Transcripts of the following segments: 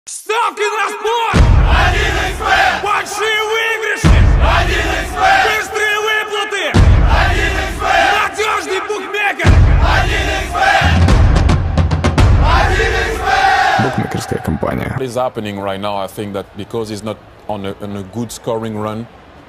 Ставки на спорт! 1xBet! Большие выигрыши! 1xBet! Быстрые выплаты! 1xBet! Надежный букмекер! 1xBet! 1xBet! Букмекерская компания. What is happening right now, I think that because he's not on a good scoring run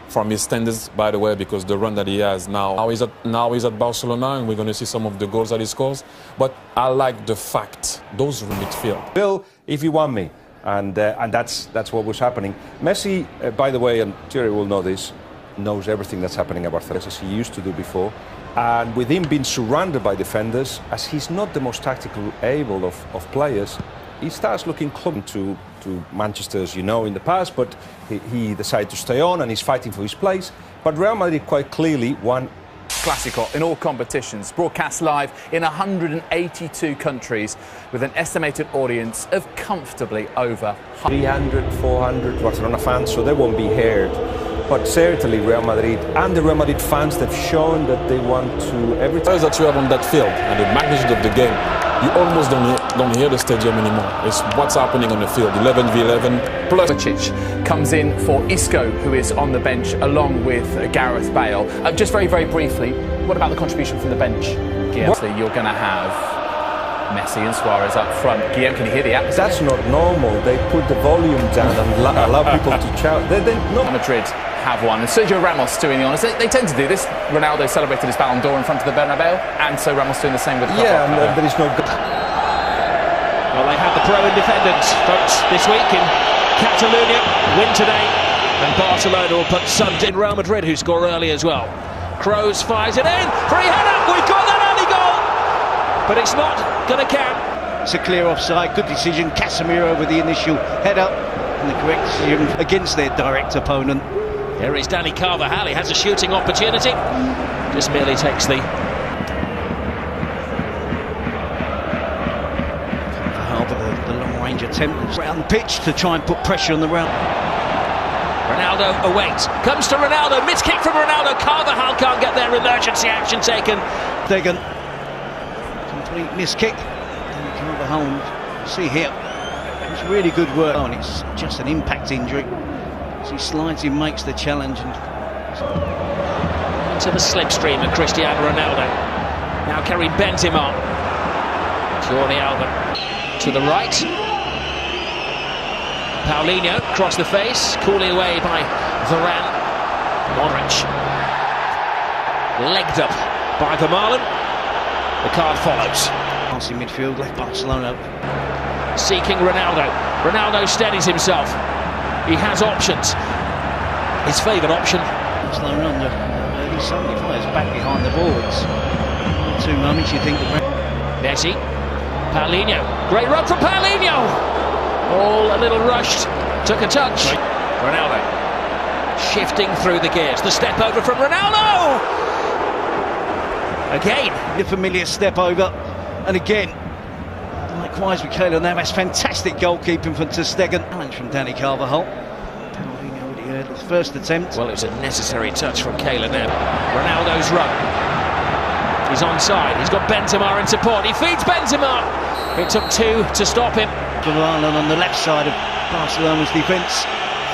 from his standards, by the way, because the run that he has now he's at Barcelona, and we're going to see some of the goals that he scores. But I like the fact those midfield. Bill, if you want me, and that's what was happening. Messi, by the way, and Thierry will know this, knows everything that's happening at Barcelona as he used to do before. And with him being surrounded by defenders, as he's not the most tactical able of players, he starts looking club to Manchester, as you know, in the past, but he decided to stay on and he's fighting for his place. But Real Madrid quite clearly won. Clásico in all competitions, broadcast live in 182 countries with an estimated audience of comfortably over 300, 400 Barcelona fans, so they won't be heard. But certainly Real Madrid and the Real Madrid fans, they've shown that they want to every time That you have on that field and the magnitude of the game, you almost don't hear the stadium anymore. It's what's happening on the field. 11v11 plus. Kovacic comes in for Isco, who is on the bench along with Gareth Bale. Just very, very briefly, what about the contribution from the bench? Guillaume, you're going to have Messi and Suarez up front. Guillaume, can you hear the atmosphere? That's not normal. They put the volume down and allow people to shout. They're not. Madrid have one. And Sergio Ramos, to be honest, they tend to do this. Ronaldo celebrated his Ballon d'Or in front of the Bernabeu, and so Ramos doing the same with the Yeah, and there is no. Well, they have the pro independence votes this week in Catalonia. Win today, and Barcelona will put some in Real Madrid, who score early as well. Kroos fires it in. Free header. We've got that early goal, but it's not going to count. It's a clear offside. Good decision. Casemiro with the initial header, and the correct decision against their direct opponent. Here is Dani Carvajal. He has a shooting opportunity. Just merely takes the. The long-range attempt around the pitch to try and put pressure on the round. Ronaldo awaits. Comes to Ronaldo. Missed kick from Ronaldo. Carvajal can't get there. Emergency action taken. Stegen. Complete miss kick. And Carvajal, see here, it's really good work. Oh, and it's just an impact injury. As he slides in, makes the challenge. And into the slipstream of Cristiano Ronaldo. Now carrying Benzema. Jordi Alba to the right. Paulinho across the face, coolly away by Varane. Modric legged up by Vermaelen. The card follows. Passing midfield, left Barcelona. Seeking Ronaldo. Ronaldo steadies himself. He has options. His favoured option. Barcelona on the early 75s, back behind the boards. 2 moments you think the Messi. Paulinho. Great run from Paulinho. All a little rushed. Took a touch. Ronaldo. Shifting through the gears. The step over from Ronaldo. Again. The familiar step over. And again. Likewise with Keylor Navas. Fantastic goalkeeping from Ter Stegen. Challenge from Dani Carvajal. Paulinho already heard the first attempt. Well, it was a necessary touch from Keylor Navas. Ronaldo's run. He's onside. He's got Benzema in support. He feeds Benzema. It took 2 to stop him. Varane on the left side of Barcelona's defence.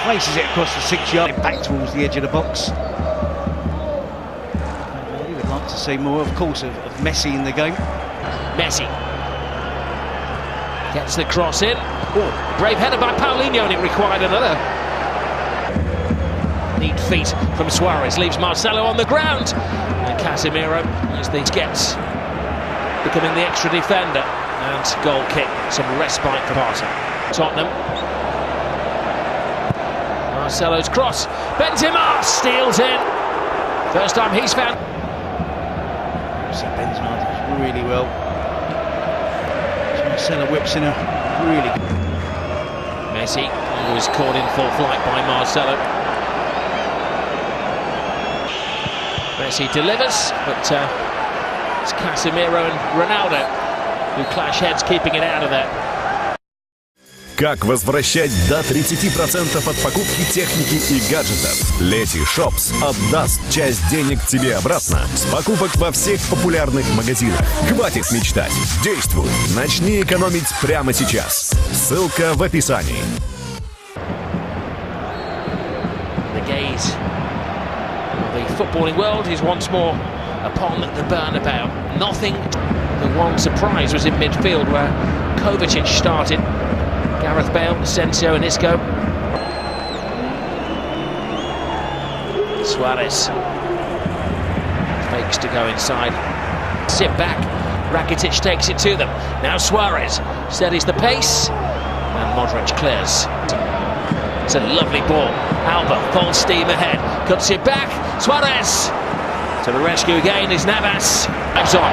Places it across the 6-yard. Back towards the edge of the box. We would like to see more, of course, of Messi in the game. Messi gets the cross in. Oh, brave header by Paulinho, and it required another. Neat feet from Suarez, leaves Marcelo on the ground. And Casemiro, as these gets, becoming the extra defender. And goal kick, some respite for Barca. Tottenham. Marcelo's cross. Benzema steals in. First time he's found. See Benzema does really well. Marcelo whips in a really good. Messi was caught in full flight by Marcelo. Messi delivers, but it's Casemiro and Ronaldo who clash heads, keeping it out of there. Как возвращать до 30% от покупки техники и гаджетов? Leti Shops отдаст часть денег тебе обратно с покупок во всех популярных магазинах. Хватит мечтать. Действуй. Начни экономить прямо сейчас. Ссылка в описании. The gaze of the footballing world is once more upon the Bernabeu. Nothing. The one surprise was in midfield where Kovacic started. Gareth Bale, Asensio and Isco. Suarez fakes to go inside. Sit back. Rakitic takes it to them. Now Suarez steadies the pace. And Modric clears. It's a lovely ball. Alba full steam ahead. Cuts it back. Suarez to the rescue again is Navas. Moves on.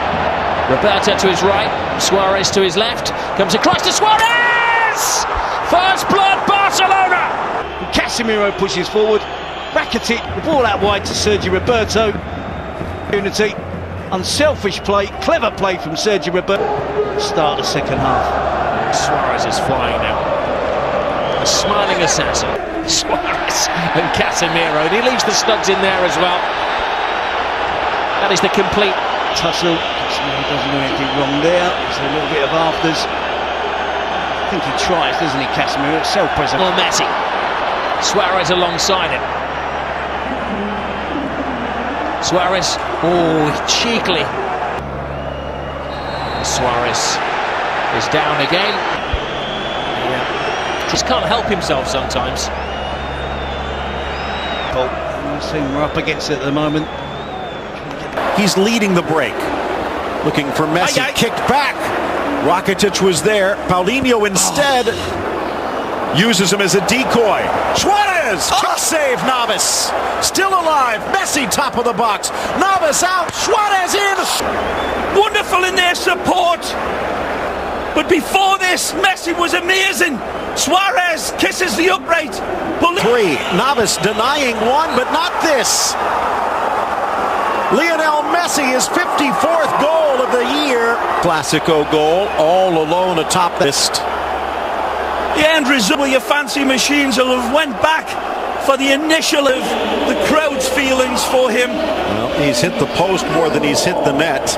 Roberto to his right. Suarez to his left. Comes across to Suarez! First blood, Barcelona! Casemiro pushes forward. Rakitic, the ball out wide to Sergio Roberto. Unity. Unselfish play, clever play from Sergio Roberto. Start the second half. Suarez is flying now. A smiling assassin. Suarez and Casemiro. And he leaves the studs in there as well. That is the complete tussle. Casemiro doesn't do anything wrong there. There's a little bit of afters. I think he tries, doesn't he, Casemiro? It's self-preservation. Well, Messi. Suarez alongside him. Suarez, oh, cheekily. Suarez is down again. Yeah. Just can't help himself sometimes. We're up against it at the moment. He's leading the break. Looking for Messi, kicked back. Rakitic was there. Paulinho instead uses him as a decoy. Suarez, kick save, Navas. Still alive. Messi top of the box. Navas out. Suarez in. Wonderful in their support. But before this, Messi was amazing. Suarez kisses the upright. Three. Navas denying one, but not this. Lionel Messi, his 54th goal of the year. Classico goal, all alone atop this. The end result with your fancy machines will have went back for the initial of the crowd's feelings for him. Well, he's hit the post more than he's hit the net.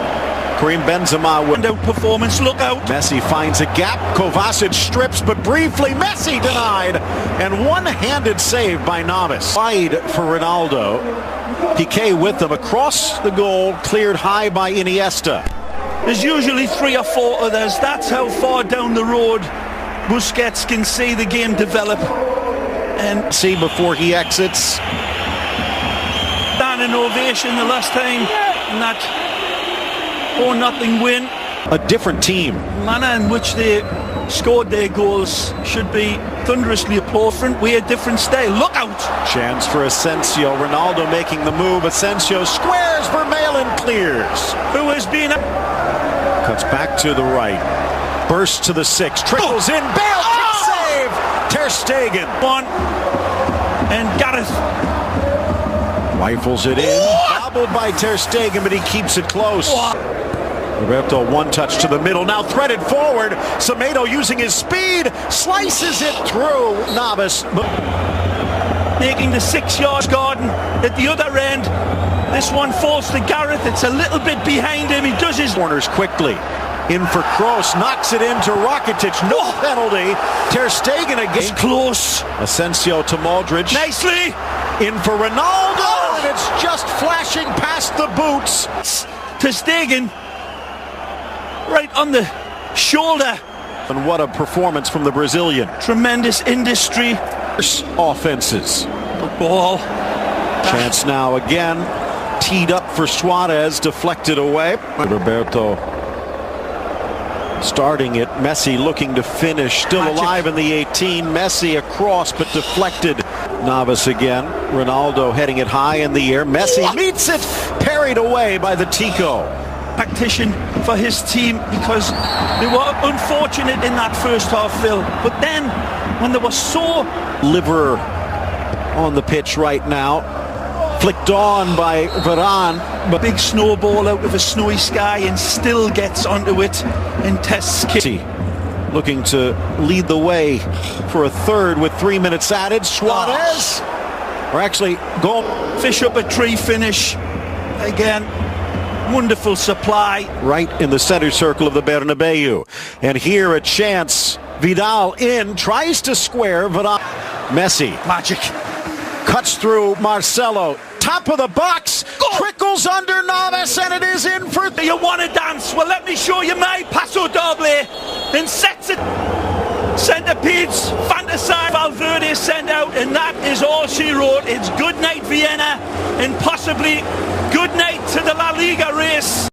Karim Benzema with out performance, look out. Messi finds a gap. Kovacic strips, but briefly Messi denied. And one-handed save by Navas. Wide for Ronaldo. Piqué with them across the goal, cleared high by Iniesta. There's usually 3 or 4 others. That's how far down the road Busquets can see the game develop. And see before he exits. An ovation the last time in that 4-0 win. A different team. Manner in which they scored their goals should be thunderously applauded. We a different style. Look out! Chance for Asensio. Ronaldo making the move. Asensio squares. Vermaelen clears. Who has been cuts back to the right. Bursts to the 6. Trickles in. Bale save. Ter Stegen. One. And Gareth rifles it in. Bobbled by Ter Stegen, but he keeps it close. Roberto, one touch to the middle, now threaded forward. Semedo using his speed, slices it through Navas. Making the 6-yard garden at the other end. This one falls to Gareth, it's a little bit behind him, he does his corners quickly. In for Kroos, knocks it into Rakitic, no penalty. Ter Stegen again. It's close. Asensio to Modric. Nicely. In for Ronaldo, and it's just flashing past the boots. Ter Stegen. Right on the shoulder. And what a performance from the Brazilian. Tremendous industry. Offenses. The ball. Chance now again. Teed up for Suarez, deflected away. Roberto starting it. Messi looking to finish. Still alive in the 18. Messi across, but deflected. Navas again. Ronaldo heading it high in the air. Messi meets it. Parried away by the Tico. Tactician for his team because they were unfortunate in that first half, Phil. But then, when they were so... Liver on the pitch right now. Flicked on by Varane. But big snowball out of a snowy sky and still gets onto it and tests Kitty. looking to lead the way for a third with 3 minutes added. Suarez, or actually go fish up a tree finish again. Wonderful supply. Right in the center circle of the Bernabeu. And here a chance. Vidal in, tries to square, Vidal. Messi. Magic. Cuts through Marcelo. Top of the box. Trickles under Navas, and it is in for... You want to dance? Well, let me show you my paso doble. Then sets it. Centipede, fantasy, Valverde sent out, and that is all she wrote. It's good night Vienna, and possibly good night to the La Liga race.